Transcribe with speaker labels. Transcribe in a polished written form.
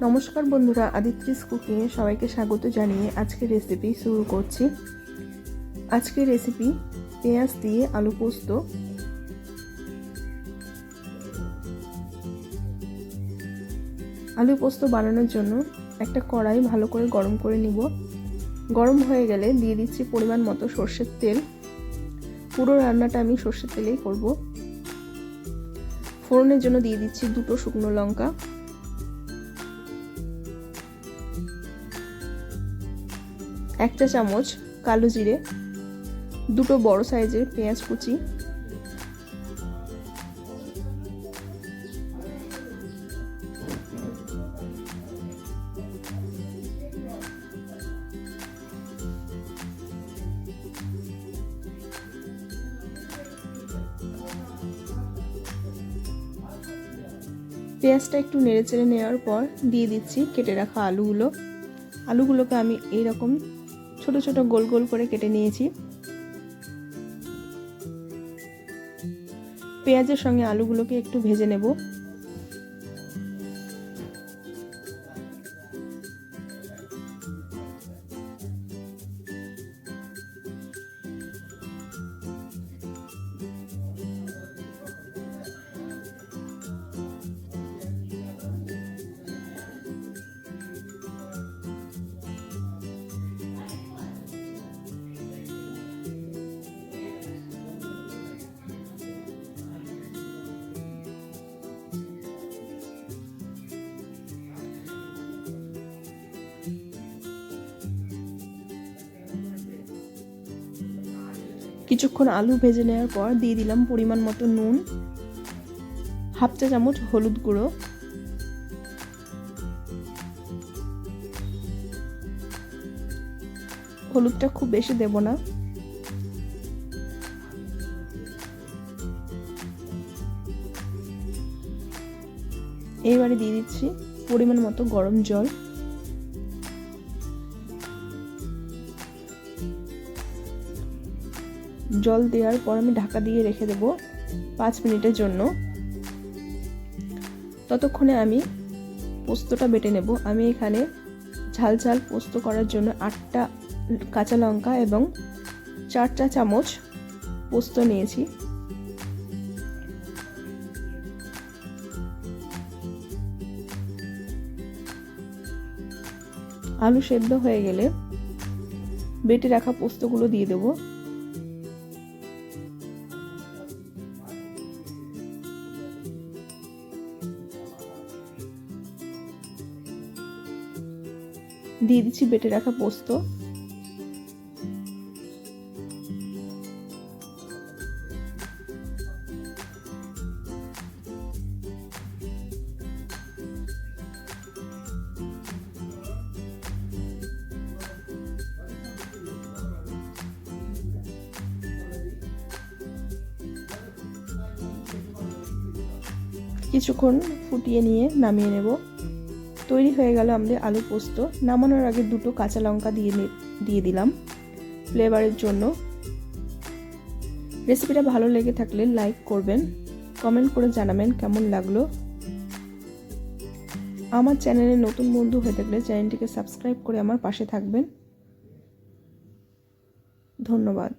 Speaker 1: নমস্কার বন্ধুরা, আদিত্রিস কুকিংয়ে সবাইকে স্বাগত জানিয়ে আজকের রেসিপি শুরু করছি। আজকের রেসিপি পেঁয়াজ দিয়ে আলু পোস্ত। আলু পোস্ত বানানোর জন্য একটা কড়াই ভালো করে গরম করে নিব। গরম হয়ে গেলে দিয়ে দিচ্ছি পরিমাণ মতো সর্ষের তেল। পুরো রান্নাটা আমি সর্ষের তেলেই করব। ফোড়নের জন্য দিয়ে দিচ্ছি 2 শুকনো লঙ্কা, 1 চা চামচ কালো জিরে, 2 বড় সাইজের পেঁয়াজ কুচি, পেঁয়াজটা একটু নেড়েচেড়ে নেওয়ার পর দিয়ে দিচ্ছি কেটে রাখা আলুগুলোকে আমি এইরকম ছোট ছোট গোল গোল করে কেটে নিয়েছি। পেঁয়াজের সঙ্গে আলুগুলোকে একটু ভেজে নেব। কিছুক্ষণ আলু ভেজে নেওয়ার পর দিয়ে দিলাম পরিমাণ মতো নুন, 1/2 চা চামচ হলুদ গুঁড়ো, হলুদটা খুব বেশি দেব না। এইবারে দিয়ে দিচ্ছি পরিমাণ মতো গরম জল। জল দেওয়ার পর আমি ঢাকা দিয়ে রেখে দেব 5 মিনিটের জন্য। ততক্ষণে আমি পোস্তটা বেটে নেব। আমি এখানে ঝাল ঝাল পোস্ত করার জন্য 8টা কাঁচা লঙ্কা এবং 4 চা চামচ পোস্ত নিয়েছি। আলু সেদ্ধ হয়ে গেলে বেটে রাখা পোস্তগুলো দিয়ে দেব। দিয়ে দিচ্ছি বেটে রাখা পোস্ত। কিছুক্ষণ ফুটিয়ে নিয়ে নামিয়ে নেব। তৈরি হয়ে গেল আমাদের আলু পোস্ত। নামানোর আগে 2 কাঁচা লঙ্কা দিয়ে দিলাম ফ্লেভারের জন্য। রেসিপিটা ভালো লেগে থাকলে লাইক করবেন, কমেন্ট করে জানাবেন কেমন লাগলো। আমার চ্যানেলে নতুন বন্ধু হয়ে থাকলে চ্যানেলটিকে সাবস্ক্রাইব করে আমার পাশে থাকবেন। ধন্যবাদ।